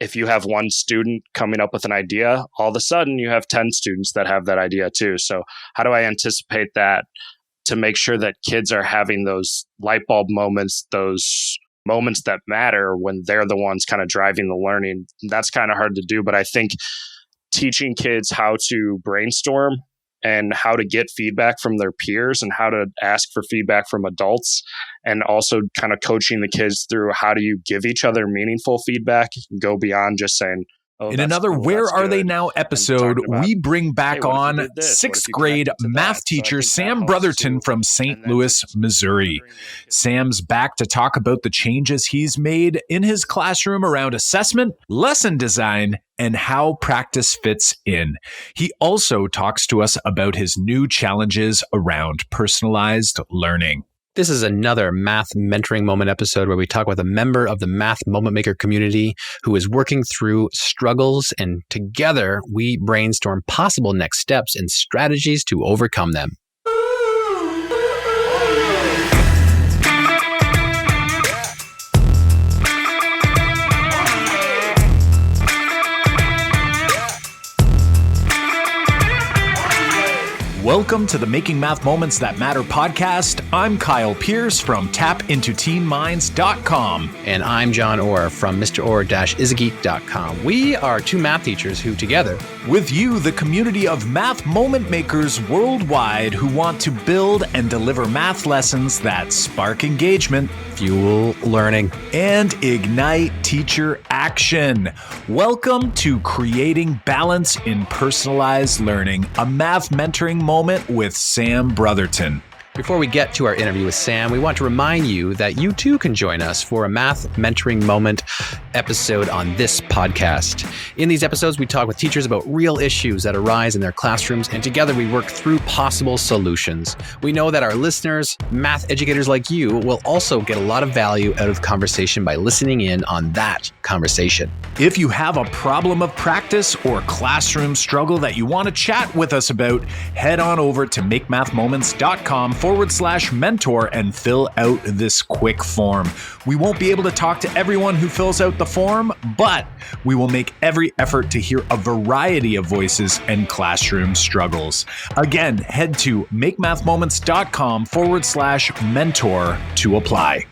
if you have one student coming up with an idea, all of a sudden you have 10 students that have that idea too. So how do I anticipate that to make sure that kids are having those light bulb moments, those moments that matter when they're the ones kind of driving the learning? That's kind of hard to do, but I think teaching kids how to brainstorm and how to get feedback from their peers and how to ask for feedback from adults, and also kind of coaching the kids through how do you give each other meaningful feedback, go beyond just saying, oh, in another cool, Where Are They Now episode, we bring back on sixth grade math teacher Sam Brotherton from St. Louis, Missouri. Sam's back to talk about the changes he's made in his classroom around assessment, lesson design, and how practice fits in. He also talks to us about his new challenges around personalized learning. This is another Math Mentoring Moment episode where we talk with a member of the Math Moment Maker community who is working through struggles, and together we brainstorm possible next steps and strategies to overcome them. Welcome to the Making Math Moments That Matter podcast. I'm Kyle Pierce from tapintoteenminds.com. And I'm John Orr from mrorr-isageek.com. We are two math teachers who together, with you, the community of math moment makers worldwide who want to build and deliver math lessons that spark engagement, fuel learning, and ignite teacher action. Welcome to Creating Balance in Personalized Learning, a math mentoring moment with Sam Brotherton. Before we get to our interview with Sam, we want to remind you that you too can join us for a Math Mentoring Moment episode on this podcast. In these episodes, we talk with teachers about real issues that arise in their classrooms, and together we work through possible solutions. We know that our listeners, math educators like you, will also get a lot of value out of the conversation by listening in on that conversation. If you have a problem of practice or classroom struggle that you want to chat with us about, head on over to makemathmoments.com/mentor and fill out this quick form. We won't be able to talk to everyone who fills out the form, but we will make every effort to hear a variety of voices and classroom struggles. Again, head to makemathmoments.com/mentor to apply.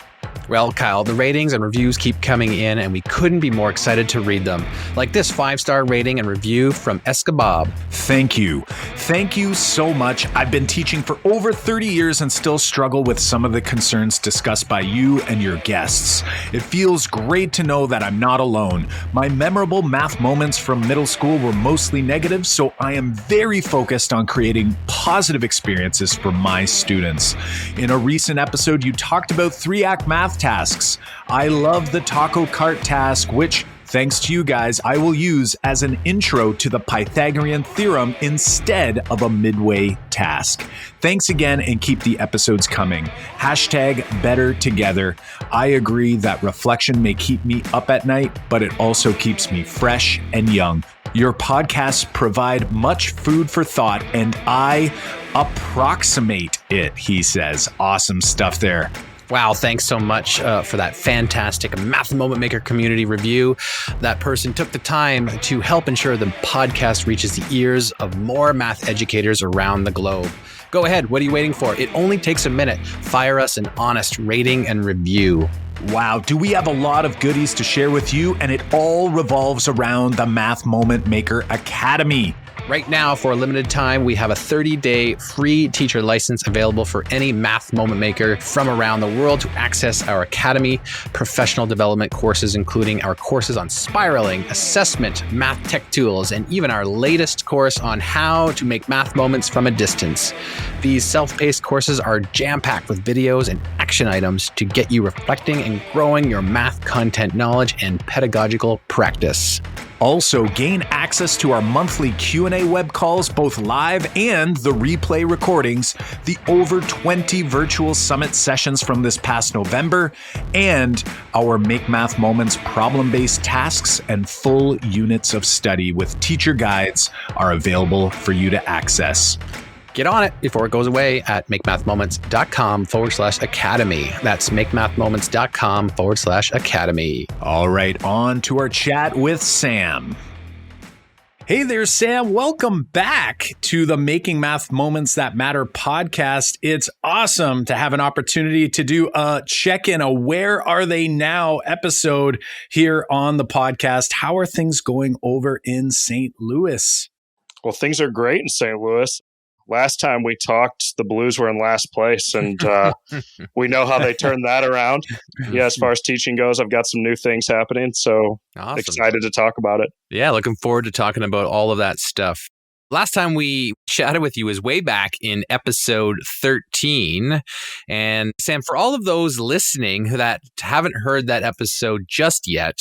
Well, Kyle, the ratings and reviews keep coming in, and we couldn't be more excited to read them. Like this 5-star rating and review from Escabob. Thank you. Thank you so much. I've been teaching for over 30 years and still struggle with some of the concerns discussed by you and your guests. It feels great to know that I'm not alone. My memorable math moments from middle school were mostly negative, so I am very focused on creating positive experiences for my students. In a recent episode, you talked about 3-act math tasks. I love the taco cart task, which, thanks to you guys, I will use as an intro to the Pythagorean theorem instead of a midway task. Thanks again, and keep the episodes coming. #BetterTogether. I agree that reflection may keep me up at night, but it also keeps me fresh and young. Your podcasts provide much food for thought, and I approximate it, he says. Awesome stuff there. Wow, thanks so much for that fantastic Math Moment Maker community review. That person took the time to help ensure the podcast reaches the ears of more math educators around the globe. Go ahead, what are you waiting for? It only takes a minute. Fire us an honest rating and review. Wow, do we have a lot of goodies to share with you, and it all revolves around the Math Moment Maker Academy. Right now, for a limited time, we have a 30-day free teacher license available for any Math Moment Maker from around the world to access our Academy professional development courses, including our courses on spiraling, assessment, math tech tools, and even our latest course on how to make math moments from a distance. These self-paced courses are jam-packed with videos and action items to get you reflecting and growing your math content knowledge and pedagogical practice. Also, gain access to our monthly Q&A web calls, both live and the replay recordings, the over 20 virtual summit sessions from this past November, and our Make Math Moments problem-based tasks and full units of study with teacher guides are available for you to access. Get on it before it goes away at makemathmoments.com/academy. That's makemathmoments.com/academy. All right, on to our chat with Sam. Hey there, Sam. Welcome back to the Making Math Moments That Matter podcast. It's awesome to have an opportunity to do a check-in, a Where Are They Now episode here on the podcast. How are things going over in St. Louis? Well, things are great in St. Louis. Last time we talked, the Blues were in last place, and we know how they turned that around. Yeah, as far as teaching goes, I've got some new things happening, so Awesome. Excited to talk about it. Yeah, looking forward to talking about all of that stuff. Last time we chatted with you was way back in episode 13. And Sam, for all of those listening that haven't heard that episode just yet,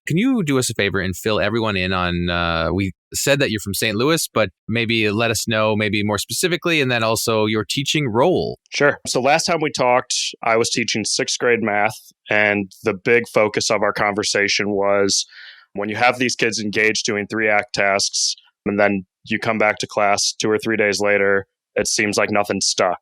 can you do us a favor and fill everyone in on, we said that you're from St. Louis, but maybe let us know maybe more specifically, and then also your teaching role. Sure. So last time we talked, I was teaching 6th grade math, and the big focus of our conversation was when you have these kids engaged doing 3-act tasks, and then you come back to class 2 or 3 days later, it seems like nothing's stuck.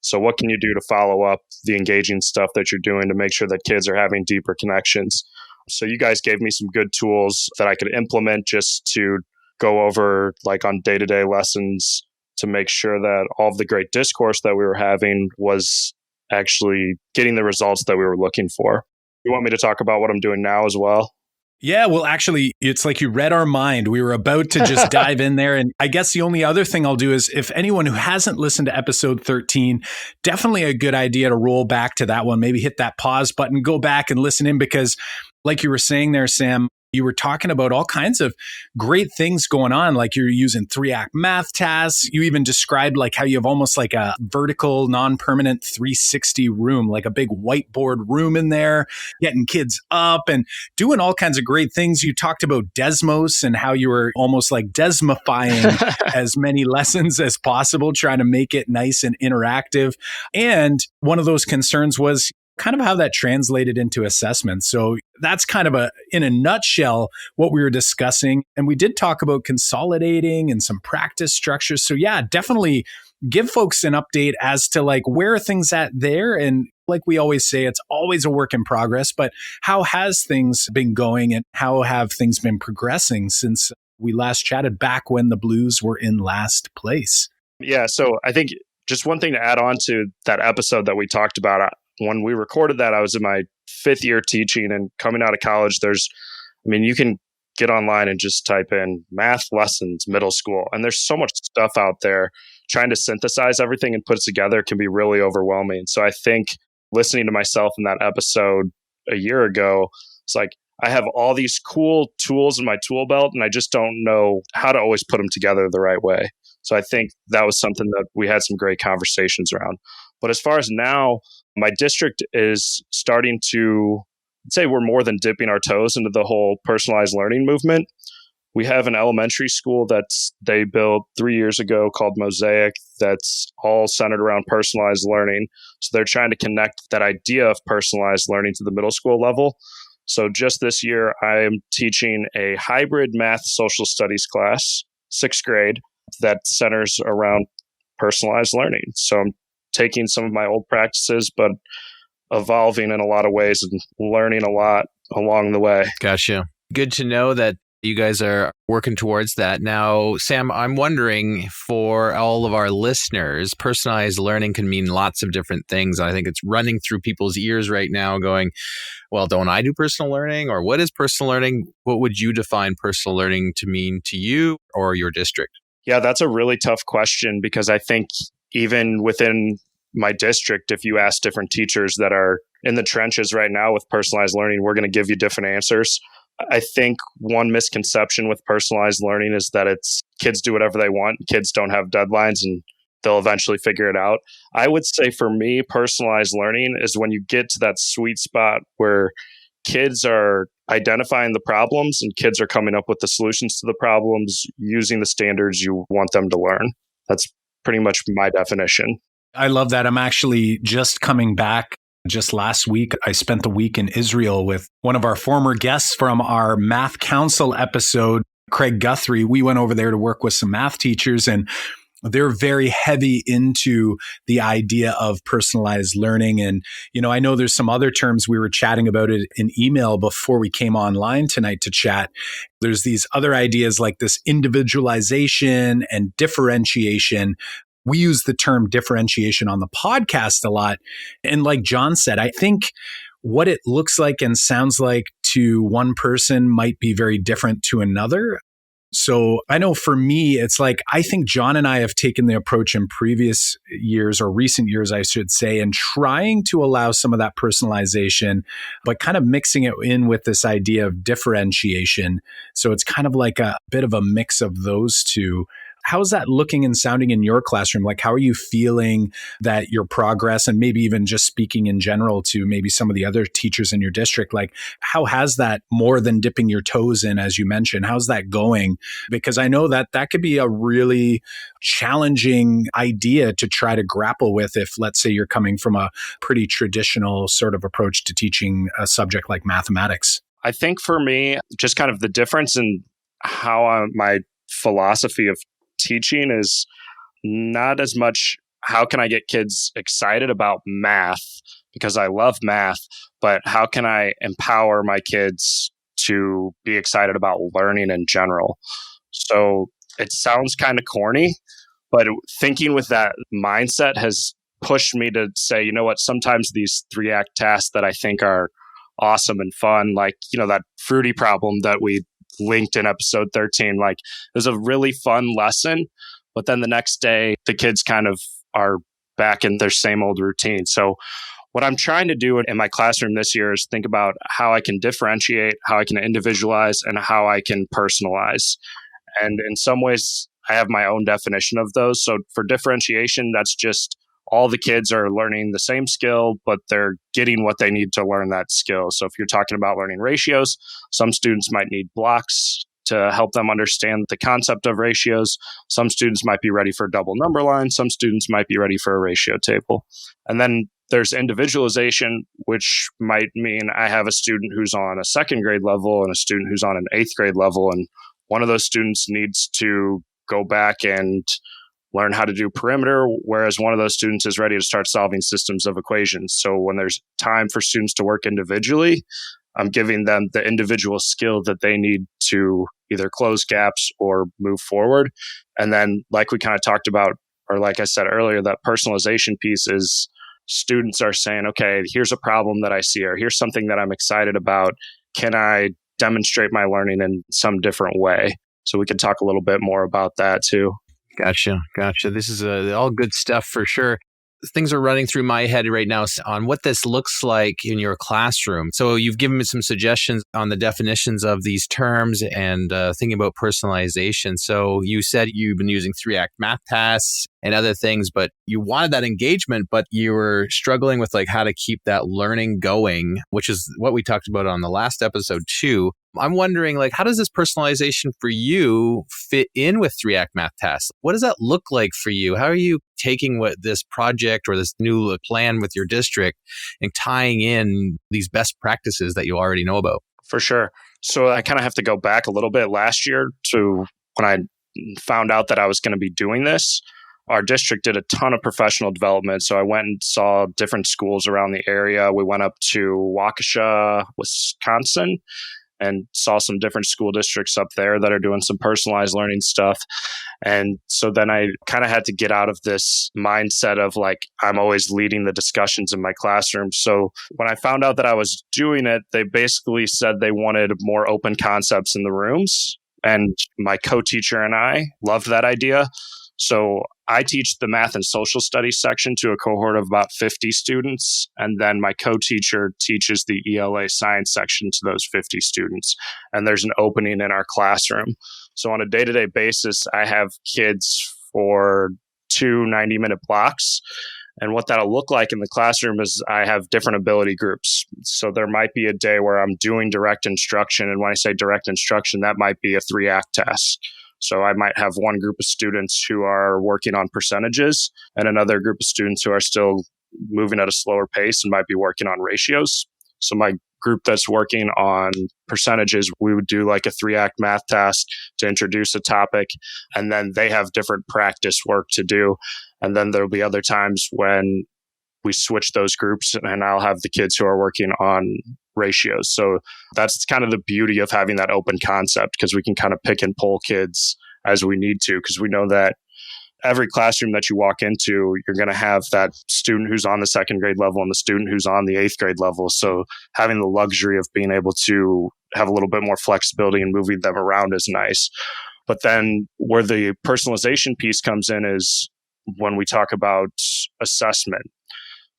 So what can you do to follow up the engaging stuff that you're doing to make sure that kids are having deeper connections? So you guys gave me some good tools that I could implement just to go over like on day-to-day lessons to make sure that all of the great discourse that we were having was actually getting the results that we were looking for. You want me to talk about what I'm doing now as well? Yeah, well, actually, it's like you read our mind. We were about to just dive in there. And I guess the only other thing I'll do is if anyone who hasn't listened to episode 13, definitely a good idea to roll back to that one, maybe hit that pause button, go back and listen in, because like you were saying there, Sam, you were talking about all kinds of great things going on, like you're using 3-act math tasks. You even described like how you have almost like a vertical, non-permanent 360 room, like a big whiteboard room in there, getting kids up and doing all kinds of great things. You talked about Desmos and how you were almost like Desmifying as many lessons as possible, trying to make it nice and interactive. And one of those concerns was kind of how that translated into assessment. So that's kind of in a nutshell, what we were discussing. And we did talk about consolidating and some practice structures. So yeah, definitely give folks an update as to like, where are things at there? And like we always say, it's always a work in progress, but how has things been going and how have things been progressing since we last chatted back when the Blues were in last place? Yeah. So I think just one thing to add on to that episode that we talked about, when we recorded that, I was in my 5th year teaching, and coming out of college, you can get online and just type in math lessons, middle school, and there's so much stuff out there. Trying to synthesize everything and put it together can be really overwhelming. So I think listening to myself in that episode a year ago, it's like, I have all these cool tools in my tool belt, and I just don't know how to always put them together the right way. So I think that was something that we had some great conversations around. But as far as now, my district is starting to, I'd say we're more than dipping our toes into the whole personalized learning movement. We have an elementary school they built 3 years ago called Mosaic that's all centered around personalized learning. So they're trying to connect that idea of personalized learning to the middle school level. So just this year, I am teaching a hybrid math social studies class, 6th grade, that centers around personalized learning. So I'm taking some of my old practices, but evolving in a lot of ways and learning a lot along the way. Gotcha. Good to know that you guys are working towards that. Now, Sam, I'm wondering for all of our listeners, personalized learning can mean lots of different things. I think it's running through people's ears right now going, well, don't I do personal learning? Or what is personal learning? What would you define personal learning to mean to you or your district? Yeah, that's a really tough question, because I think even within my district, if you ask different teachers that are in the trenches right now with personalized learning, we're going to give you different answers. I think one misconception with personalized learning is that it's kids do whatever they want. Kids don't have deadlines and they'll eventually figure it out. I would say for me, personalized learning is when you get to that sweet spot where kids are identifying the problems and kids are coming up with the solutions to the problems using the standards you want them to learn. That's pretty much my definition. I love that. I'm actually just coming back. Just last week, I spent the week in Israel with one of our former guests from our Math Council episode, Craig Guthrie. We went over there to work with some math teachers, and they're very heavy into the idea of personalized learning. And, I know there's some other terms. We were chatting about it in email before we came online tonight to chat. There's these other ideas like this individualization and differentiation. We use the term differentiation on the podcast a lot. And like John said, I think what it looks like and sounds like to one person might be very different to another. So I know for me, it's like, I think John and I have taken the approach in previous years, or recent years, I should say, and trying to allow some of that personalization, but kind of mixing it in with this idea of differentiation. So it's kind of like a bit of a mix of those two. How's that looking and sounding in your classroom? Like, how are you feeling that your progress, and maybe even just speaking in general to maybe some of the other teachers in your district, like how has that, more than dipping your toes in, as you mentioned, how's that going? Because I know that that could be a really challenging idea to try to grapple with if, let's say, you're coming from a pretty traditional sort of approach to teaching a subject like mathematics. I think for me, just kind of the difference in how my philosophy of teaching is not as much how can I get kids excited about math because I love math, but how can I empower my kids to be excited about learning in general. So it sounds kind of corny, but thinking with that mindset has pushed me to say, you know what, sometimes these 3-act tasks that I think are awesome and fun, like, that fruity problem that we linked in episode 13, like it was a really fun lesson, but then the next day the kids kind of are back in their same old routine. So what I'm trying to do in my classroom this year is think about how I can differentiate, how I can individualize, and how I can personalize. And in some ways, I have my own definition of those. So for differentiation, that's just all the kids are learning the same skill, but they're getting what they need to learn that skill. So if you're talking about learning ratios, some students might need blocks to help them understand the concept of ratios. Some students might be ready for a double number line. Some students might be ready for a ratio table. And then there's individualization, which might mean I have a student who's on a 2nd grade level and a student who's on an 8th grade level. And one of those students needs to go back and learn how to do perimeter, whereas one of those students is ready to start solving systems of equations. So when there's time for students to work individually, I'm giving them the individual skill that they need to either close gaps or move forward. And then, like we kind of talked about, or like I said earlier, that personalization piece is students are saying, okay, here's a problem that I see, or here's something that I'm excited about. Can I demonstrate my learning in some different way? So we can talk a little bit more about that too. Gotcha. This is all good stuff for sure. Things are running through my head right now on what this looks like in your classroom. So you've given me some suggestions on the definitions of these terms and thinking about personalization. So you said you've been using 3-act math tasks and other things, but you wanted that engagement, but you were struggling with like how to keep that learning going, which is what we talked about on the last episode too. I'm wondering, like, how does this personalization for you fit in with 3-act math tasks? What does that look like for you? How are you taking what this project or this new plan with your district and tying in these best practices that you already know about? For sure. So I kind of have to go back a little bit last year to when I found out that I was going to be doing this. Our district did a ton of professional development. So I went and saw different schools around the area. We went up to Waukesha, Wisconsin, and saw some different school districts up there that are doing some personalized learning stuff. And so then I kind of had to get out of this mindset of like, I'm always leading the discussions in my classroom. So when I found out that I was doing it, they basically said they wanted more open concepts in the rooms. And my co-teacher and I loved that idea. So I teach the math and social studies section to a cohort of about 50 students. And then my co-teacher teaches the ELA science section to those 50 students. And there's an opening in our classroom. So on a day-to-day basis, I have kids for 2 90-minute blocks. And what that'll look like in the classroom is I have different ability groups. So there might be a day where I'm doing direct instruction. And when I say direct instruction, that might be a 3-act task. So I might have one group of students who are working on percentages and another group of students who are still moving at a slower pace and might be working on ratios. So my group that's working on percentages, we would do like a 3-act math task to introduce a topic, and then they have different practice work to do. And then there'll be other times when we switch those groups and I'll have the kids who are working on ratios. So that's kind of the beauty of having that open concept, because we can kind of pick and pull kids as we need to, because we know that every classroom that you walk into, you're going to have that student who's on the 2nd grade level and the student who's on the 8th grade level. So having the luxury of being able to have a little bit more flexibility and moving them around is nice. But then where the personalization piece comes in is when we talk about assessment.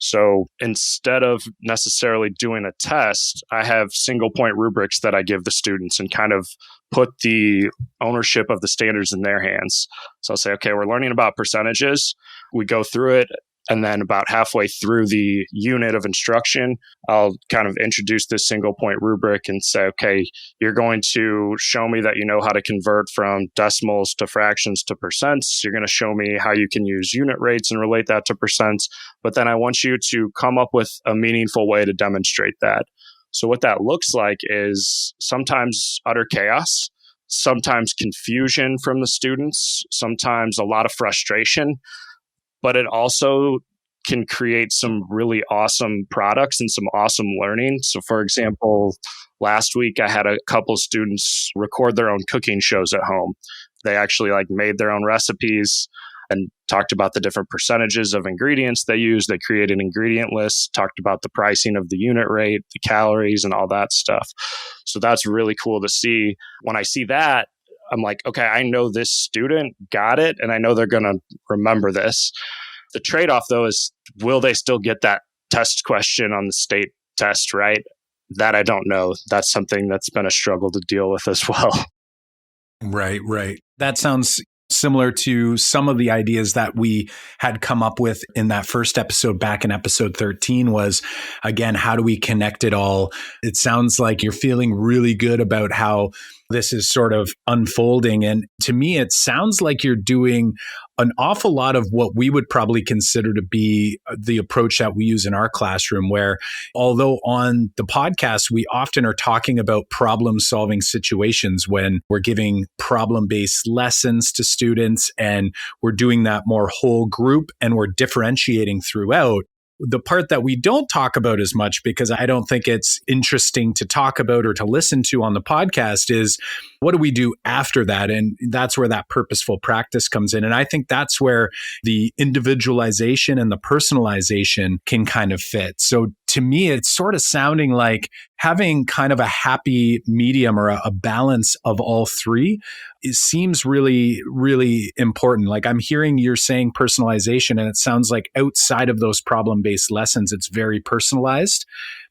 So instead of necessarily doing a test, I have single point rubrics that I give the students and kind of put the ownership of the standards in their hands. So I'll say, okay, we're learning about percentages. We go through it. And then about halfway through the unit of instruction, I'll kind of introduce this single point rubric and say, okay, you're going to show me that you know how to convert from decimals to fractions to percents. You're going to show me how you can use unit rates and relate that to percents. But then I want you to come up with a meaningful way to demonstrate that. So what that looks like is sometimes utter chaos, sometimes confusion from the students, sometimes a lot of frustration. But it also can create some really awesome products and some awesome learning. So for example, last week I had a couple students record their own cooking shows at home. They actually made their own recipes and talked about the different percentages of ingredients they use. They created ingredient lists, talked about the pricing of the unit rate, the calories, and all that stuff. So that's really cool to see. When I see that, I'm like, okay, I know this student got it, and I know they're going to remember this. The trade-off, though, is will they still get that test question on the state test, right? That I don't know. That's something that's been a struggle to deal with as well. Right. That sounds similar to some of the ideas that we had come up with in that first episode back in episode 13 was, again, how do we connect it all? It sounds like you're feeling really good about how this is sort of unfolding. And to me, it sounds like you're doing an awful lot of what we would probably consider to be the approach that we use in our classroom, where although on the podcast, we often are talking about problem solving situations when we're giving problem-based lessons to students, and we're doing that more whole group and we're differentiating throughout. The part that we don't talk about as much, because I don't think it's interesting to talk about or to listen to on the podcast, is what do we do after that? And that's where that purposeful practice comes in. And I think that's where the individualization and the personalization can kind of fit. So to me, it's sort of sounding like having kind of a happy medium or a balance of all three. It seems really, really important. Like I'm hearing you're saying personalization, and it sounds like outside of those problem-based lessons, it's very personalized.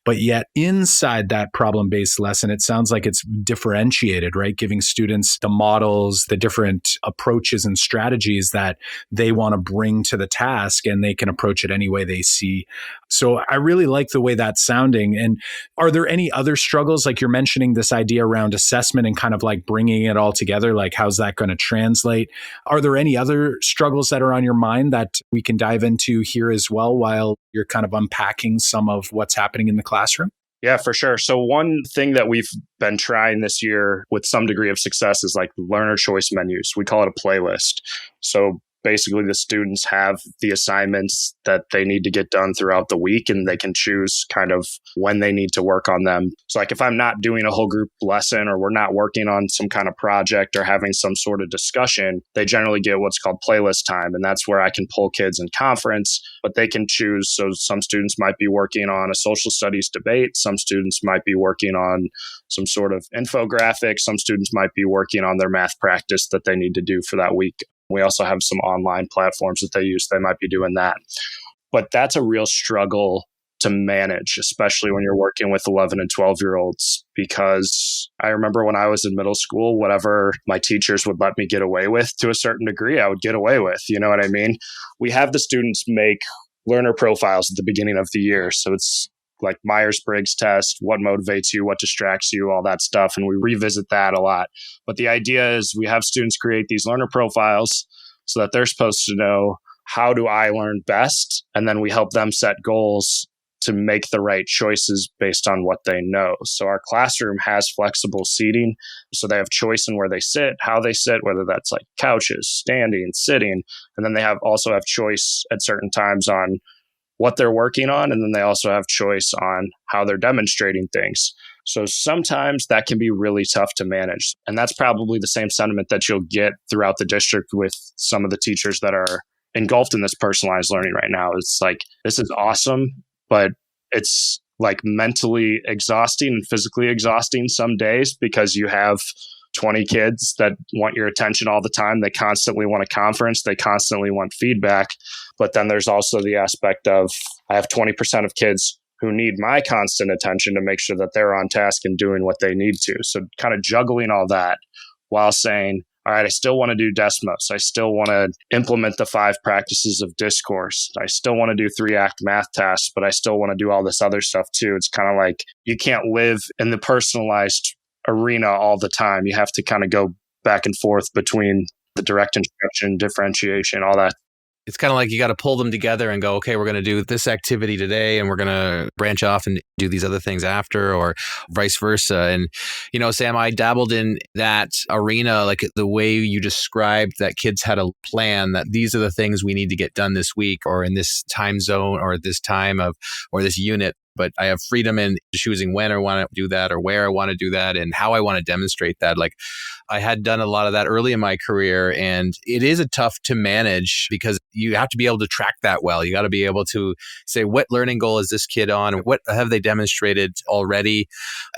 But yet inside that problem-based lesson, it sounds like it's differentiated, right? Giving students the models, the different approaches and strategies that they want to bring to the task, and they can approach it any way they see. So I really like the way that's sounding. And are there any other struggles? Like you're mentioning this idea around assessment and kind of like bringing it all together. Like how's that going to translate? Are there any other struggles that are on your mind that we can dive into here as well while you're kind of unpacking some of what's happening in the classroom? Yeah, for sure. So one thing that we've been trying this year with some degree of success is like learner choice menus. We call it a playlist. So basically the students have the assignments that they need to get done throughout the week, and they can choose kind of when they need to work on them. So like if I'm not doing a whole group lesson, or we're not working on some kind of project or having some sort of discussion, they generally get what's called playlist time. And that's where I can pull kids in conference, but they can choose. So some students might be working on a social studies debate. Some students might be working on some sort of infographic. Some students might be working on their math practice that they need to do for that week. We also have some online platforms that they use. They might be doing that. But that's a real struggle to manage, especially when you're working with 11 and 12-year-olds, because I remember when I was in middle school, whatever my teachers would let me get away with to a certain degree, I would get away with. You know what I mean? We have the students make learner profiles at the beginning of the year. So it's like Myers-Briggs test, what motivates you, what distracts you, all that stuff. And we revisit that a lot. But the idea is we have students create these learner profiles so that they're supposed to know, how do I learn best? And then we help them set goals to make the right choices based on what they know. So our classroom has flexible seating. So they have choice in where they sit, how they sit, whether that's like couches, standing, sitting. And then they also have choice at certain times on what they're working on. And then they also have choice on how they're demonstrating things. So sometimes that can be really tough to manage. And that's probably the same sentiment that you'll get throughout the district with some of the teachers that are engulfed in this personalized learning right now. It's like, this is awesome, but it's like mentally exhausting and physically exhausting some days because you have 20 kids that want your attention all the time. They constantly want a conference. They constantly want feedback. But then there's also the aspect of, I have 20% of kids who need my constant attention to make sure that they're on task and doing what they need to. So kind of juggling all that while saying, all right, I still want to do Desmos. I still want to implement the 5 practices of discourse. I still want to do 3-act math tasks, but I still want to do all this other stuff too. It's kind of like you can't live in the personalized arena all the time. You have to kind of go back and forth between the direct instruction, differentiation, all that. It's kind of like you got to pull them together and go, okay, we're going to do this activity today and we're going to branch off and do these other things after, or vice versa. And, you know, Sam, I dabbled in that arena, like the way you described that kids had a plan that these are the things we need to get done this week or in this time zone or this time of, or this unit. But I have freedom in choosing when I want to do that or where I want to do that and how I want to demonstrate that. Like I had done a lot of that early in my career, and it is a tough to manage because you have to be able to track that well. You got to be able to say, what learning goal is this kid on? What have they demonstrated already?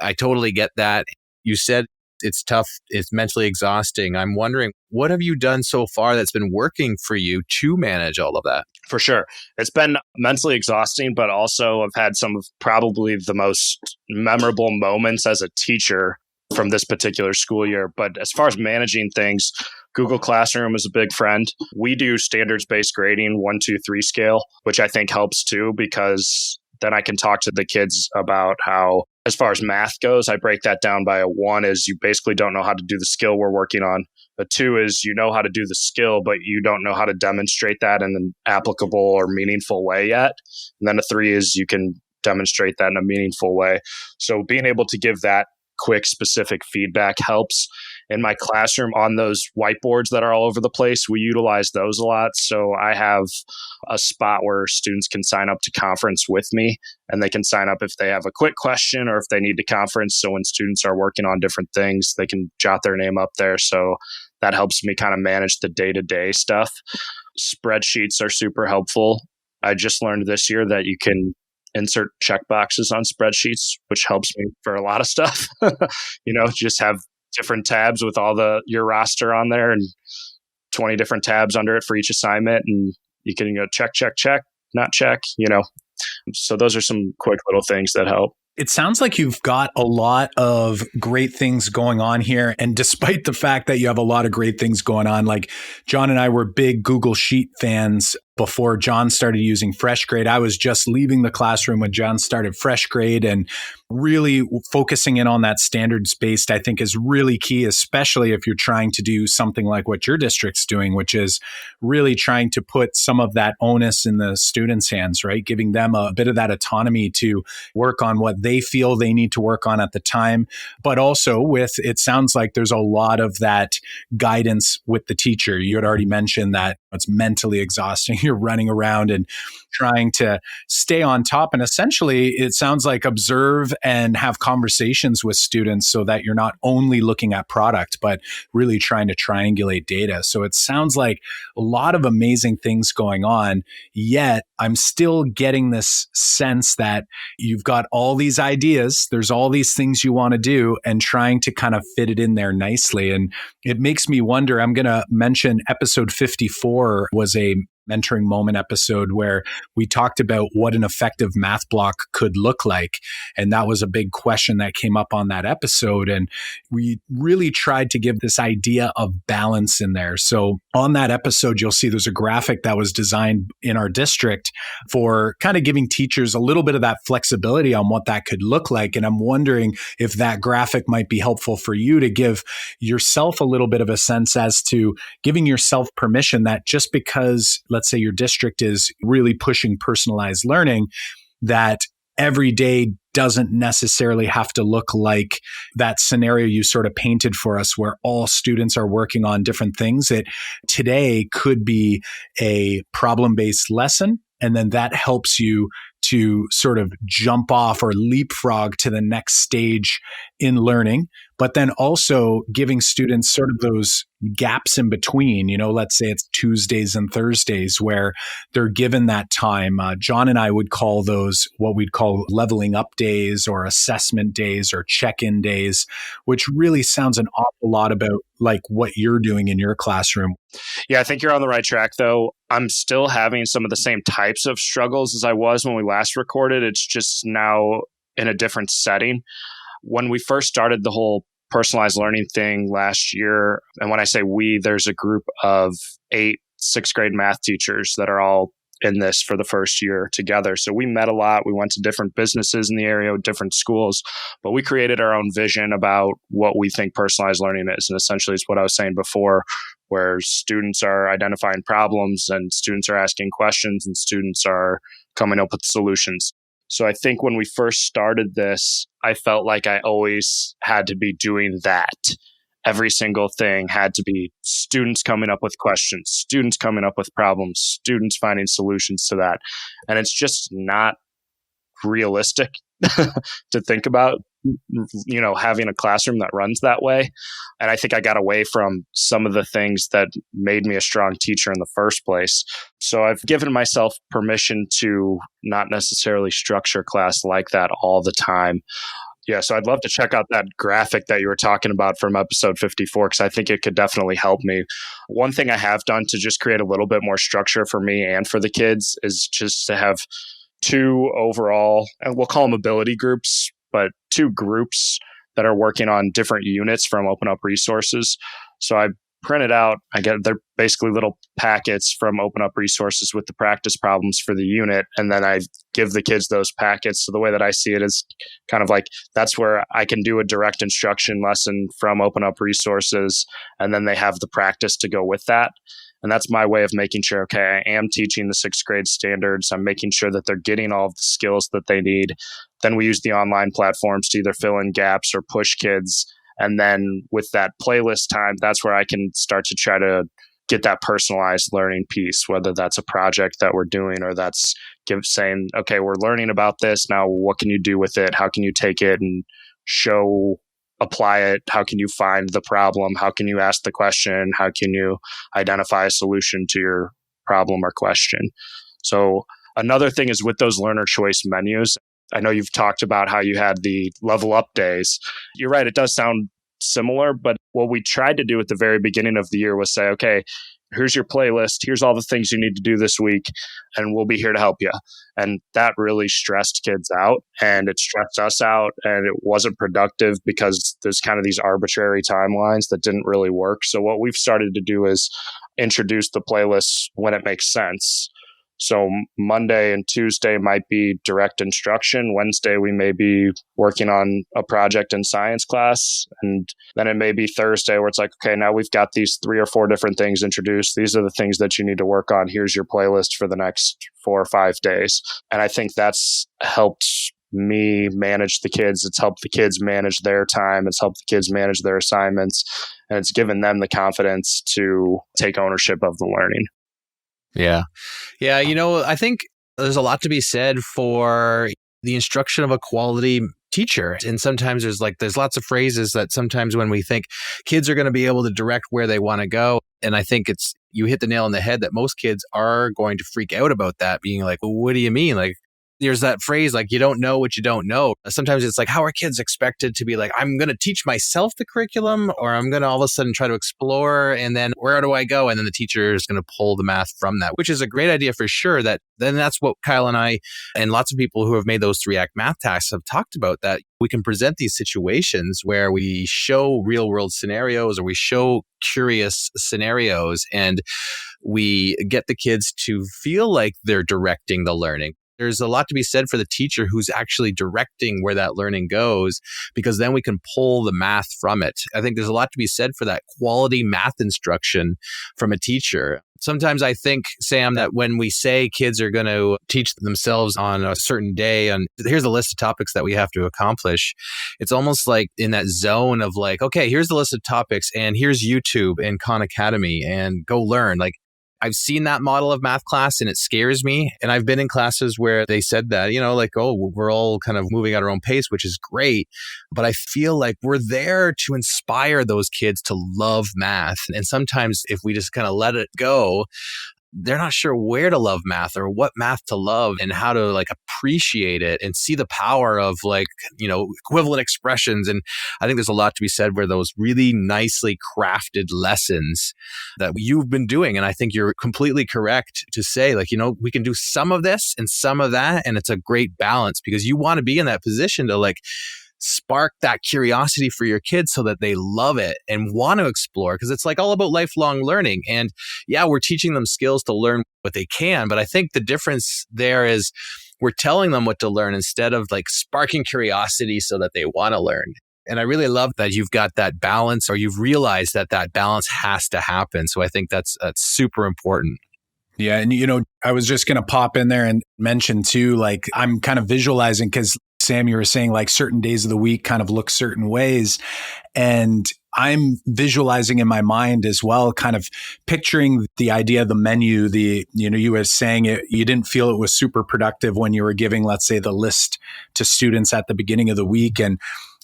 I totally get that. You said it's tough. It's mentally exhausting. I'm wondering, what have you done so far that's been working for you to manage all of that? For sure. It's been mentally exhausting, but also I've had some of probably the most memorable moments as a teacher from this particular school year. But as far as managing things, Google Classroom is a big friend. We do standards-based grading, 1, 2, 3 scale, which I think helps too, because then I can talk to the kids about how, as far as math goes, I break that down by a 1 is you basically don't know how to do the skill we're working on. A 2 is you know how to do the skill, but you don't know how to demonstrate that in an applicable or meaningful way yet. And then a 3 is you can demonstrate that in a meaningful way. So being able to give that quick, specific feedback helps. In my classroom, on those whiteboards that are all over the place, we utilize those a lot. So I have a spot where students can sign up to conference with me, and they can sign up if they have a quick question or if they need to conference. So when students are working on different things, they can jot their name up there. So that helps me kind of manage the day-to-day stuff. Spreadsheets are super helpful. I just learned this year that you can insert checkboxes on spreadsheets, which helps me for a lot of stuff. Just have different tabs with your roster on there and 20 different tabs under it for each assignment. And you can go check, not check, So those are some quick little things that help. It sounds like you've got a lot of great things going on here. And despite the fact that you have a lot of great things going on, like John and I were big Google Sheet fans before John started using FreshGrade. I was just leaving the classroom when John started FreshGrade, and really focusing in on that standards-based, I think, is really key, especially if you're trying to do something like what your district's doing, which is really trying to put some of that onus in the students' hands, right? Giving them a bit of that autonomy to work on what they feel they need to work on at the time. But also it sounds like there's a lot of that guidance with the teacher. You had already mentioned that it's mentally exhausting. You're running around and trying to stay on top. And essentially, it sounds like observe and have conversations with students so that you're not only looking at product, but really trying to triangulate data. So it sounds like a lot of amazing things going on, yet I'm still getting this sense that you've got all these ideas, there's all these things you want to do, and trying to kind of fit it in there nicely. And it makes me wonder, I'm going to mention episode 54 was a mentoring moment episode where we talked about what an effective math block could look like. And that was a big question that came up on that episode. And we really tried to give this idea of balance in there. So on that episode, you'll see there's a graphic that was designed in our district for kind of giving teachers a little bit of that flexibility on what that could look like. And I'm wondering if that graphic might be helpful for you to give yourself a little bit of a sense as to giving yourself permission that just because, let's say your district is really pushing personalized learning, that every day doesn't necessarily have to look like that scenario you sort of painted for us where all students are working on different things. It today could be a problem-based lesson, and then that helps you to sort of jump off or leapfrog to the next stage in learning, but then also giving students sort of those gaps in between, let's say it's Tuesdays and Thursdays where they're given that time. John and I would call those what we'd call leveling up days or assessment days or check-in days, which really sounds an awful lot about like what you're doing in your classroom. Yeah, I think you're on the right track, though. I'm still having some of the same types of struggles as I was when we last recorded. It's just now in a different setting. When we first started the whole personalized learning thing last year, and when I say we, there's a group of 8 sixth grade math teachers that are all in this for the first year together. So we met a lot. We went to different businesses in the area, different schools, but we created our own vision about what we think personalized learning is. And essentially it's what I was saying before, where students are identifying problems and students are asking questions and students are coming up with solutions. So I think when we first started this, I felt like I always had to be doing that. Every single thing had to be students coming up with questions, students coming up with problems, students finding solutions to that. And it's just not realistic to think about, having a classroom that runs that way. And I think I got away from some of the things that made me a strong teacher in the first place. So I've given myself permission to not necessarily structure class like that all the time. Yeah, so I'd love to check out that graphic that you were talking about from episode 54, because I think it could definitely help me. One thing I have done to just create a little bit more structure for me and for the kids is just to have 2 overall, and we'll call them ability groups, but 2 groups that are working on different units from Open Up Resources. So I printed out, they're basically little packets from Open Up Resources with the practice problems for the unit. And then I give the kids those packets. So the way that I see it is kind of like, that's where I can do a direct instruction lesson from Open Up Resources. And then they have the practice to go with that. And that's my way of making sure, okay, I am teaching the 6th grade standards. I'm making sure that they're getting all of the skills that they need. Then we use the online platforms to either fill in gaps or push kids. And then with that playlist time, that's where I can start to try to get that personalized learning piece, whether that's a project that we're doing or that's saying, okay, we're learning about this. Now, what can you do with it? How can you take it and apply it? How can you find the problem? How can you ask the question? How can you identify a solution to your problem or question? So another thing is with those learner choice menus, I know you've talked about how you had the level up days. You're right, it does sound similar, but what we tried to do at the very beginning of the year was say, okay, here's your playlist, here's all the things you need to do this week, and we'll be here to help you. And that really stressed kids out, and it stressed us out, and it wasn't productive because there's kind of these arbitrary timelines that didn't really work. So what we've started to do is introduce the playlists when it makes sense. So Monday and Tuesday might be direct instruction. Wednesday, we may be working on a project in science class. And then it may be Thursday where it's like, okay, now we've got these 3 or 4 different things introduced. These are the things that you need to work on. Here's your playlist for the next 4 or 5 days. And I think that's helped me manage the kids. It's helped the kids manage their time. It's helped the kids manage their assignments. And it's given them the confidence to take ownership of the learning. Yeah. Yeah. I think there's a lot to be said for the instruction of a quality teacher. And sometimes there's lots of phrases that sometimes when we think kids are going to be able to direct where they want to go. And I think you hit the nail on the head that most kids are going to freak out about that, being like, well, what do you mean? Like, there's that phrase, like, you don't know what you don't know. Sometimes it's like, how are kids expected to be like, I'm going to teach myself the curriculum, or I'm going to all of a sudden try to explore, and then where do I go? And then the teacher is going to pull the math from that, which is a great idea for sure. Then that's what Kyle and I and lots of people who have made those 3-act math tasks have talked about, that we can present these situations where we show real world scenarios or we show curious scenarios, and we get the kids to feel like they're directing the learning. There's a lot to be said for the teacher who's actually directing where that learning goes, because then we can pull the math from it. I think there's a lot to be said for that quality math instruction from a teacher. Sometimes I think, Sam, that when we say kids are going to teach themselves on a certain day, and here's a list of topics that we have to accomplish, it's almost like in that zone of like, okay, here's the list of topics and here's YouTube and Khan Academy and go learn. Like, I've seen that model of math class and it scares me. And I've been in classes where they said that, like, oh, we're all kind of moving at our own pace, which is great. But I feel like we're there to inspire those kids to love math. And sometimes if we just kind of let it go, they're not sure where to love math or what math to love and how to like appreciate it and see the power of like, equivalent expressions. And I think there's a lot to be said where those really nicely crafted lessons that you've been doing. And I think you're completely correct to say like, we can do some of this and some of that. And it's a great balance because you want to be in that position to like spark that curiosity for your kids so that they love it and want to explore, because it's like all about lifelong learning. And yeah, we're teaching them skills to learn what they can, but I think the difference there is we're telling them what to learn instead of like sparking curiosity so that they want to learn. And I really love that you've got that balance, or you've realized that that balance has to happen. So I think that's super important. Yeah. And, I was just going to pop in there and mention too, like I'm kind of visualizing because Sam, you were saying like certain days of the week kind of look certain ways. And I'm visualizing in my mind as well, kind of picturing the idea of the menu, you were saying it, you didn't feel it was super productive when you were giving, let's say, the list to students at the beginning of the week. And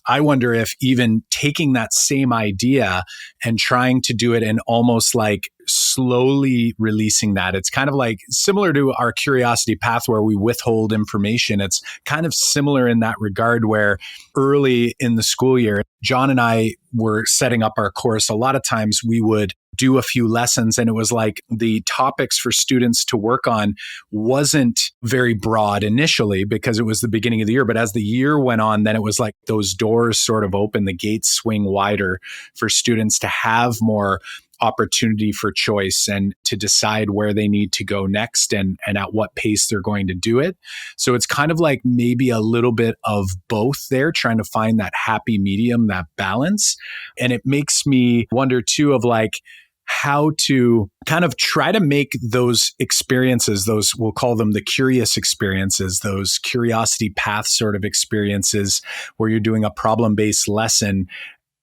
I wonder if even taking that same idea and trying to do it in almost like slowly releasing that, it's kind of like similar to our curiosity path where we withhold information. It's kind of similar in that regard where early in the school year, John and I were setting up our course. A lot of times we would do a few lessons and it was like the topics for students to work on wasn't very broad initially because it was the beginning of the year. But as the year went on, then it was like those doors sort of open, the gates swing wider for students to have more opportunity for choice and to decide where they need to go next and at what pace they're going to do it. So it's kind of like maybe a little bit of both there, trying to find that happy medium, that balance. And it makes me wonder too of like how to kind of try to make those experiences, those, we'll call them the curious experiences, those curiosity path sort of experiences where you're doing a problem-based lesson,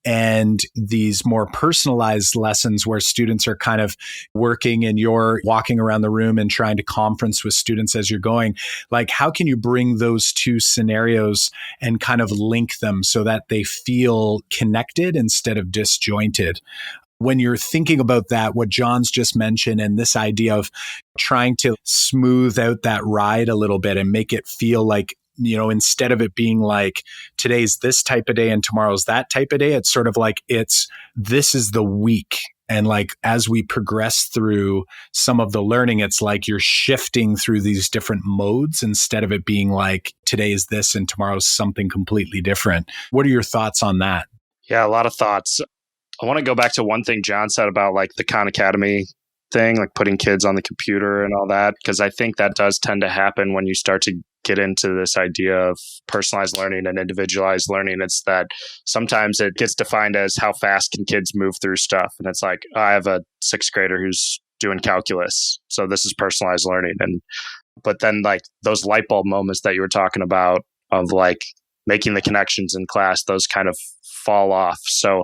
and these more personalized lessons where students are kind of working and you're walking around the room and trying to conference with students as you're going. Like, how can you bring those two scenarios and kind of link them so that they feel connected instead of disjointed? When you're thinking about that, what John's just mentioned and this idea of trying to smooth out that ride a little bit and make it feel like, instead of it being like today's this type of day and tomorrow's that type of day, it's sort of like this is the week. And like, as we progress through some of the learning, it's like you're shifting through these different modes instead of it being like today is this and tomorrow's something completely different. What are your thoughts on that? Yeah, a lot of thoughts. I want to go back to one thing John said about like the Khan Academy thing, like putting kids on the computer and all that, because I think that does tend to happen when you start to get into this idea of personalized learning and individualized learning. It's that sometimes it gets defined as how fast can kids move through stuff. And it's like, I have a sixth grader who's doing calculus, so this is personalized learning. But then like those light bulb moments that you were talking about of like making the connections in class, those kind of fall off. So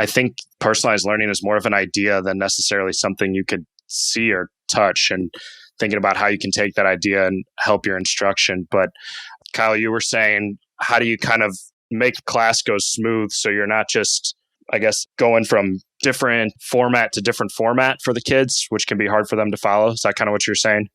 I think personalized learning is more of an idea than necessarily something you could see or touch, and thinking about how you can take that idea and help your instruction. But Kyle, you were saying, how do you kind of make class go smooth so you're not just, I guess, going from different format to different format for the kids, which can be hard for them to follow? Is that kind of what you're saying?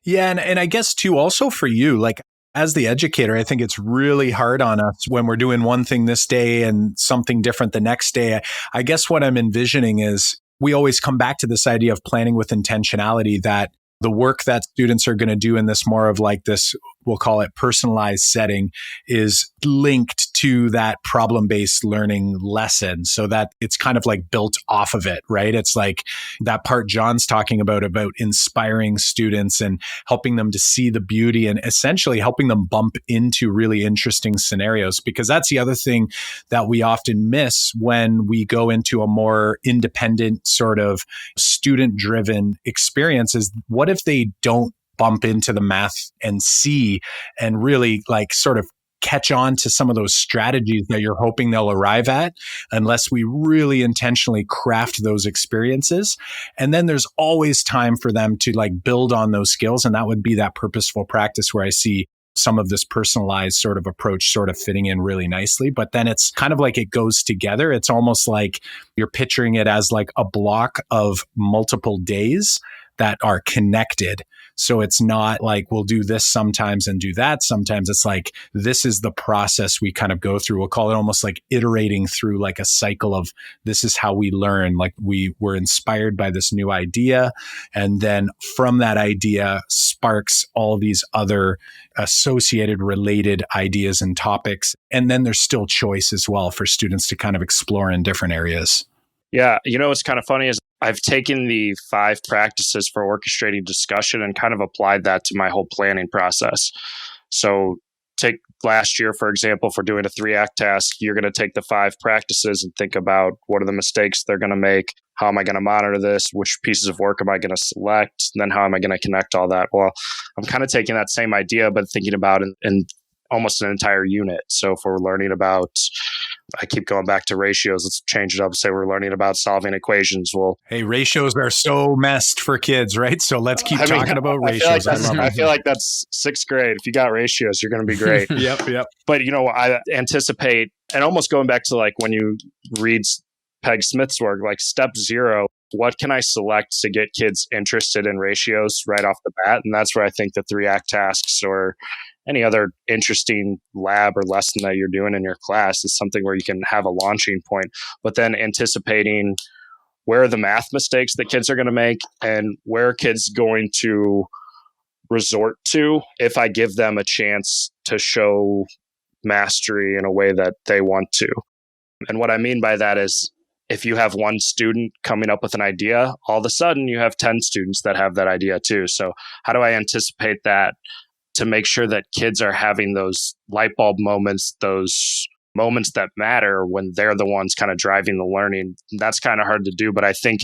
Yeah. And I guess too, also for you, like as the educator, I think it's really hard on us when we're doing one thing this day and something different the next day. I guess what I'm envisioning is we always come back to this idea of planning with intentionality, that the work that students are going to do in this more of like this we'll call it personalized setting, is linked to that problem-based learning lesson so that it's kind of like built off of it, right? It's like that part John's talking about inspiring students and helping them to see the beauty and essentially helping them bump into really interesting scenarios. Because that's the other thing that we often miss when we go into a more independent sort of student-driven experience is what if they don't bump into the math and see and really like sort of catch on to some of those strategies that you're hoping they'll arrive at unless we really intentionally craft those experiences. And then there's always time for them to like build on those skills. And that would be that purposeful practice where I see some of this personalized sort of approach sort of fitting in really nicely. But then it's kind of like it goes together. It's almost like you're picturing it as like a block of multiple days that are connected. So it's not like we'll do this sometimes and do that sometimes. It's like this is the process we kind of go through. We'll call it almost like iterating through like a cycle of this is how we learn. Like we were inspired by this new idea. And then from that idea sparks all these other associated related ideas and topics. And then there's still choice as well for students to kind of explore in different areas. Yeah. What's kind of funny is I've taken the 5 practices for orchestrating discussion and kind of applied that to my whole planning process. So take last year, for example, for doing a 3-act task, you're going to take the 5 practices and think about what are the mistakes they're going to make? How am I going to monitor this? Which pieces of work am I going to select? And then how am I going to connect all that? Well, I'm kind of taking that same idea, but thinking about it in almost an entire unit. So if we're learning about, I keep going back to ratios. Let's change it up. Say we're learning about solving equations. Well, hey, ratios are so messed for kids, right? So let's keep talking about ratios. I feel like that's 6th grade. If you got ratios, you're going to be great. Yep. But, I anticipate, and almost going back to like when you read Peg Smith's work, like step 0, what can I select to get kids interested in ratios right off the bat? And that's where I think the 3-act tasks or any other interesting lab or lesson that you're doing in your class is something where you can have a launching point, but then anticipating where are the math mistakes that kids are going to make and where are kids going to resort to if I give them a chance to show mastery in a way that they want to. And what I mean by that is if you have one student coming up with an idea, all of a sudden you have 10 students that have that idea too. So how do I anticipate that to make sure that kids are having those light bulb moments, those moments that matter when they're the ones kind of driving the learning? That's kind of hard to do, but I think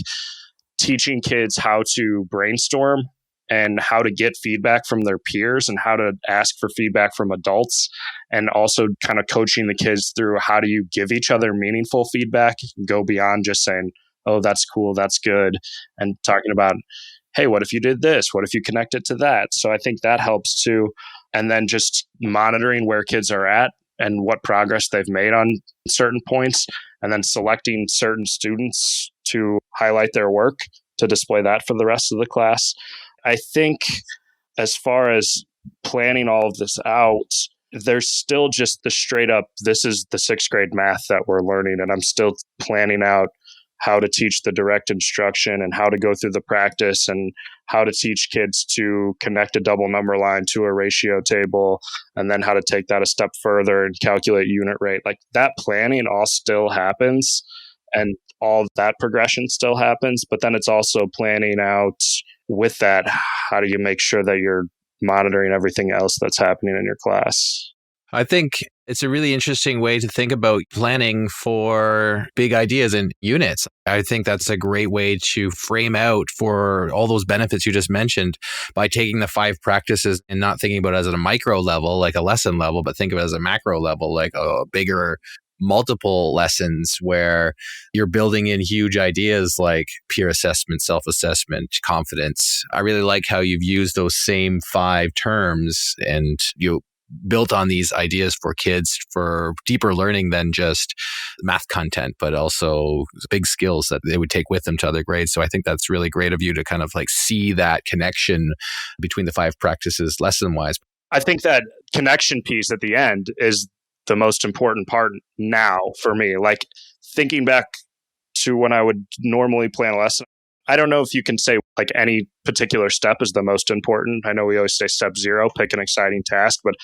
teaching kids how to brainstorm and how to get feedback from their peers and how to ask for feedback from adults, and also kind of coaching the kids through how do you give each other meaningful feedback, go beyond just saying, oh, that's cool, that's good, and talking about, hey, what if you did this? What if you connect it to that? So I think that helps too. And then just monitoring where kids are at and what progress they've made on certain points, and then selecting certain students to highlight their work to display that for the rest of the class. I think as far as planning all of this out, there's still just the straight up, this is the 6th grade math that we're learning, and I'm still planning out how to teach the direct instruction and how to go through the practice and how to teach kids to connect a double number line to a ratio table, and then how to take that a step further and calculate unit rate. Like that planning all still happens and all that progression still happens, but then it's also planning out with that, how do you make sure that you're monitoring everything else that's happening in your class? I think it's a really interesting way to think about planning for big ideas and units. I think that's a great way to frame out for all those benefits you just mentioned by taking the 5 practices and not thinking about it as at a micro level, like a lesson level, but think of it as a macro level, like a bigger multiple lessons where you're building in huge ideas like peer assessment, self-assessment, confidence. I really like how you've used those same 5 terms and you built on these ideas for kids for deeper learning than just math content, but also big skills that they would take with them to other grades. So I think that's really great of you to kind of like see that connection between the 5 practices lesson wise. I think that connection piece at the end is the most important part now for me. Like thinking back to when I would normally plan a lesson, I don't know if you can say like any particular step is the most important. I know we always say step 0, pick an exciting task, but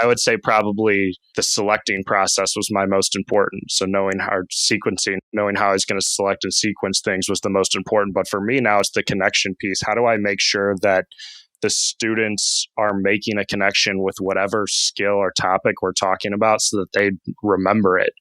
I would say probably the selecting process was my most important. So knowing how sequencing, knowing how I was going to select and sequence things was the most important. But for me now, it's the connection piece. How do I make sure that the students are making a connection with whatever skill or topic we're talking about so that they remember it,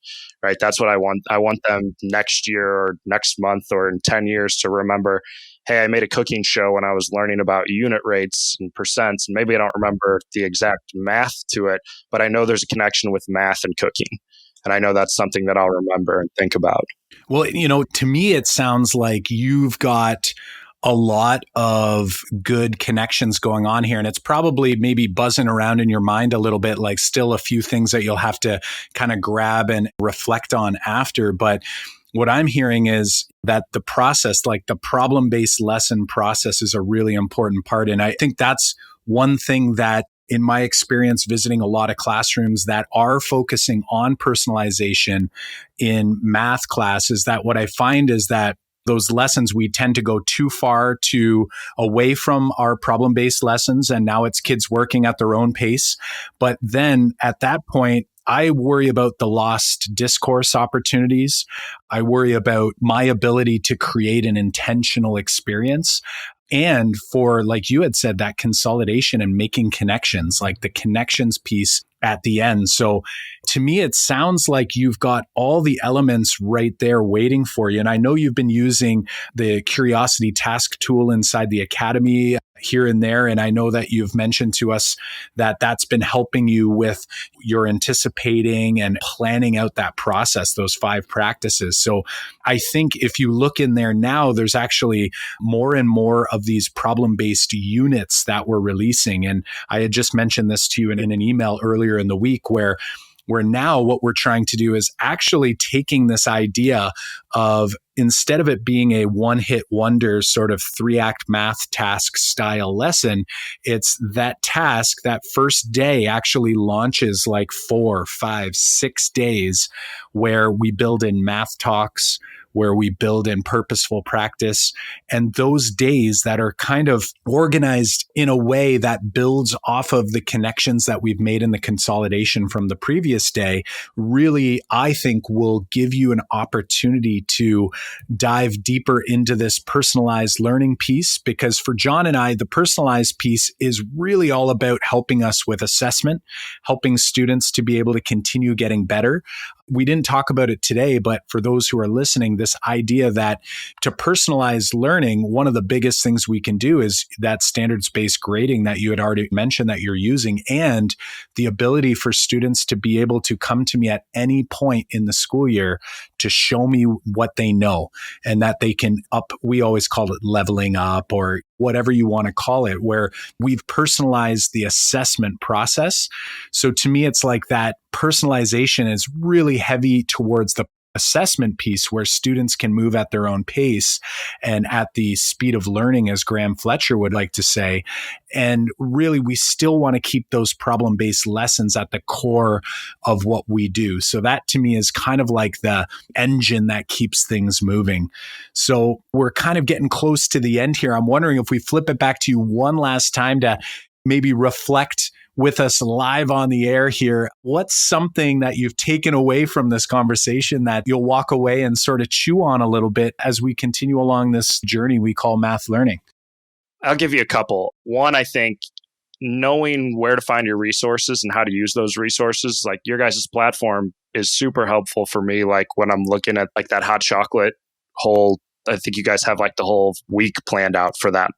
right? That's what I want. I want them next year or next month or in 10 years to remember, hey, I made a cooking show when I was learning about unit rates and percents, and maybe I don't remember the exact math to it, but I know there's a connection with math and cooking. And I know that's something that I'll remember and think about. Well, to me, it sounds like you've got a lot of good connections going on here. And it's probably maybe buzzing around in your mind a little bit, like still a few things that you'll have to kind of grab and reflect on after. But what I'm hearing is that the process, like the problem-based lesson process, is a really important part. And I think that's one thing that, in my experience visiting a lot of classrooms that are focusing on personalization in math classes, that what I find is that those lessons, we tend to go too far away from our problem-based lessons. And now it's kids working at their own pace. But then at that point, I worry about the lost discourse opportunities. I worry about my ability to create an intentional experience. And for, like you had said, that consolidation and making connections, like the connections piece at the end. So to me, it sounds like you've got all the elements right there waiting for you. And I know you've been using the Curiosity Task tool inside the Academy here and there. And I know that you've mentioned to us that that's been helping you with your anticipating and planning out that process, those 5 practices. So I think if you look in there now, there's actually more and more of these problem-based units that we're releasing. And I had just mentioned this to you in an email earlier in the week where now what we're trying to do is actually taking this idea of, instead of it being a one-hit wonder sort of 3-act math task style lesson, it's that task, that first day actually launches like 4, 5, 6 days where we build in math talks, where we build in purposeful practice, and those days that are kind of organized in a way that builds off of the connections that we've made in the consolidation from the previous day, really, I think, will give you an opportunity to dive deeper into this personalized learning piece. Because for John and I, the personalized piece is really all about helping us with assessment, helping students to be able to continue getting better. We didn't talk about it today, but for those who are listening, this idea that to personalize learning, one of the biggest things we can do is that standards-based grading that you had already mentioned that you're using, and the ability for students to be able to come to me at any point in the school year to show me what they know, and that they can we always call it leveling up, or whatever you want to call it, where we've personalized the assessment process. So to me, it's like that personalization is really heavy towards the assessment piece, where students can move at their own pace and at the speed of learning, as Graham Fletcher would like to say. And really, we still want to keep those problem-based lessons at the core of what we do. So that to me is kind of like the engine that keeps things moving. So we're kind of getting close to the end here. I'm wondering if we flip it back to you one last time to maybe reflect with us live on the air here. What's something that you've taken away from this conversation that you'll walk away and sort of chew on a little bit as we continue along this journey we call math learning? I'll give you a couple. One, I think knowing where to find your resources and how to use those resources, like your guys' platform is super helpful for me. Like when I'm looking at like that hot chocolate whole, I think you guys have like the whole week planned out for that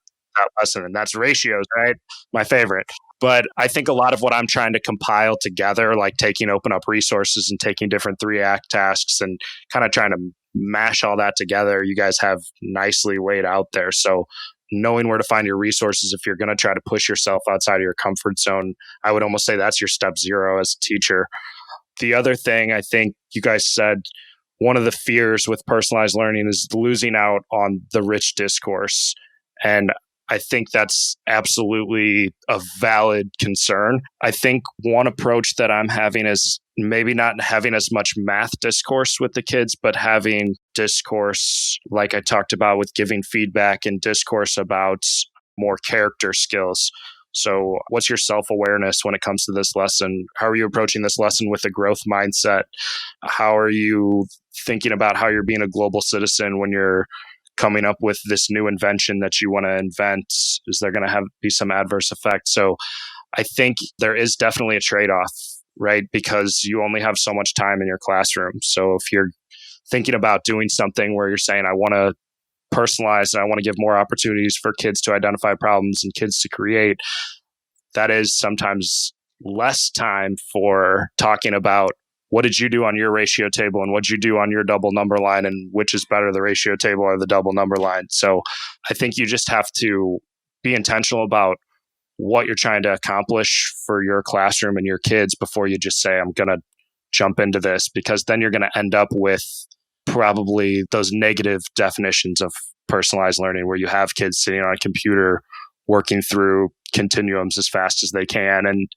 lesson, and that's ratios, right? My favorite. But I think a lot of what I'm trying to compile together, like taking open up resources and taking different 3-act tasks and kind of trying to mash all that together, you guys have nicely laid out there. So knowing where to find your resources, if you're going to try to push yourself outside of your comfort zone, I would almost say that's your step 0 as a teacher. The other thing I think you guys said, one of the fears with personalized learning is losing out on the rich discourse. And I think that's absolutely a valid concern. I think one approach that I'm having is maybe not having as much math discourse with the kids, but having discourse, like I talked about, with giving feedback and discourse about more character skills. So what's your self-awareness when it comes to this lesson? How are you approaching this lesson with a growth mindset? How are you thinking about how you're being a global citizen when you're coming up with this new invention that you want to invent? Is there going to be some adverse effect? So I think there is definitely a trade-off, right? Because you only have so much time in your classroom. So if you're thinking about doing something where you're saying, I want to personalize and I want to give more opportunities for kids to identify problems and kids to create, that is sometimes less time for talking about what did you do on your ratio table and what did you do on your double number line and which is better, the ratio table or the double number line. So I think you just have to be intentional about what you're trying to accomplish for your classroom and your kids before you just say, I'm going to jump into this, because then you're going to end up with probably those negative definitions of personalized learning where you have kids sitting on a computer working through continuums as fast as they can, and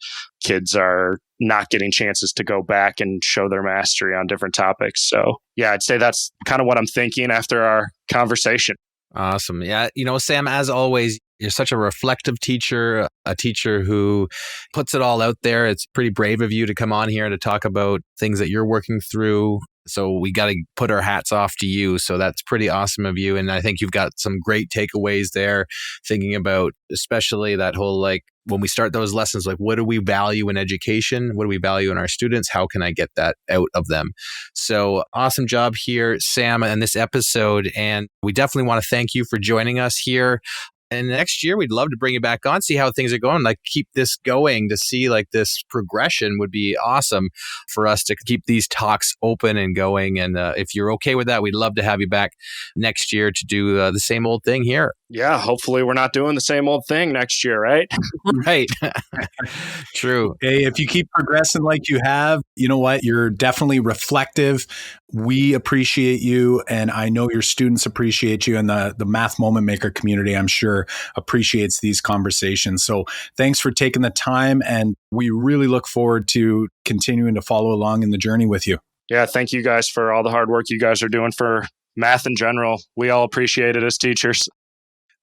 kids are not getting chances to go back and show their mastery on different topics. So yeah, I'd say that's kind of what I'm thinking after our conversation. Awesome. Yeah. Sam, as always, you're such a reflective teacher, a teacher who puts it all out there. It's pretty brave of you to come on here to talk about things that you're working through. So we got to put our hats off to you. So that's pretty awesome of you. And I think you've got some great takeaways there, thinking about especially that whole, like, when we start those lessons, like, what do we value in education? What do we value in our students? How can I get that out of them? So awesome job here, Sam, in this episode. And we definitely want to thank you for joining us here. And next year, we'd love to bring you back on, see how things are going, like keep this going, to see like this progression would be awesome for us to keep these talks open and going. And if you're okay with that, we'd love to have you back next year to do the same old thing here. Yeah, hopefully we're not doing the same old thing next year, right? Right. True. Hey, if you keep progressing like you have, you know what? You're definitely reflective. We appreciate you, and I know your students appreciate you, and the Math Moment Maker community, I'm sure, appreciates these conversations. So thanks for taking the time, and we really look forward to continuing to follow along in the journey with you. Yeah, thank you guys for all the hard work you guys are doing for math in general. We all appreciate it as teachers.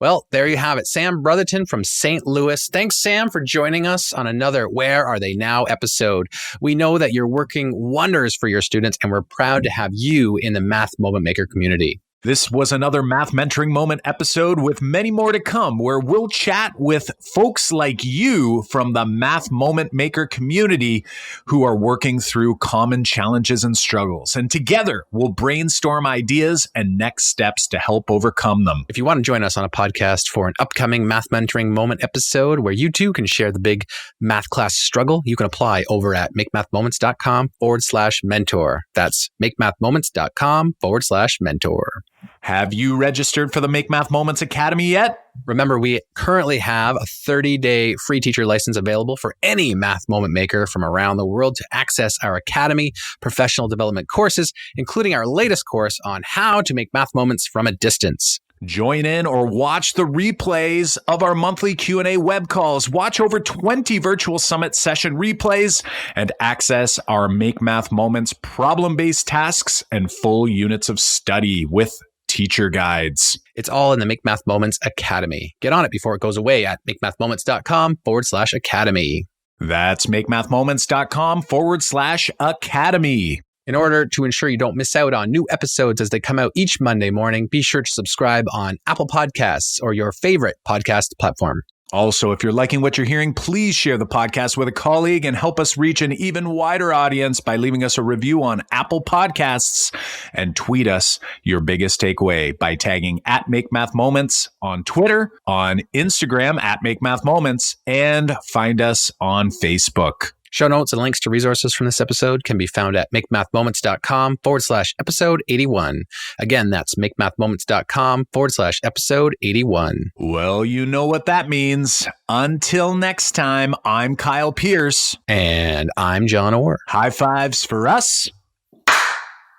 Well, there you have it. Sam Brotherton from St. Louis. Thanks, Sam, for joining us on another Where Are They Now episode. We know that you're working wonders for your students, and we're proud to have you in the Math Moment Maker community. This was another Math Mentoring Moment episode with many more to come, where we'll chat with folks like you from the Math Moment Maker community who are working through common challenges and struggles. And together, we'll brainstorm ideas and next steps to help overcome them. If you want to join us on a podcast for an upcoming Math Mentoring Moment episode where you too can share the big math class struggle, you can apply over at makemathmoments.com/mentor. That's makemathmoments.com/mentor. Have you registered for the Make Math Moments Academy yet? Remember, we currently have a 30-day free teacher license available for any Math Moment Maker from around the world to access our Academy professional development courses, including our latest course on how to make math moments from a distance. Join in or watch the replays of our monthly Q&A web calls. Watch over 20 virtual summit session replays and access our Make Math Moments problem-based tasks and full units of study with teacher guides. It's all in the Make Math Moments Academy. Get on it before it goes away at makemathmoments.com/academy. That's makemathmoments.com/academy. In order to ensure you don't miss out on new episodes as they come out each Monday morning, be sure to subscribe on Apple Podcasts or your favorite podcast platform. Also, if you're liking what you're hearing, please share the podcast with a colleague and help us reach an even wider audience by leaving us a review on Apple Podcasts, and tweet us your biggest takeaway by tagging at @MakeMathMoments on Twitter, on Instagram @MakeMathMoments, and find us on Facebook. Show notes and links to resources from this episode can be found at makemathmoments.com/episode 81. Again, that's makemathmoments.com/episode 81. Well, you know what that means. Until next time, I'm Kyle Pierce. And I'm John Orr. High fives for us.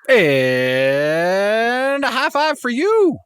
And a high five for you.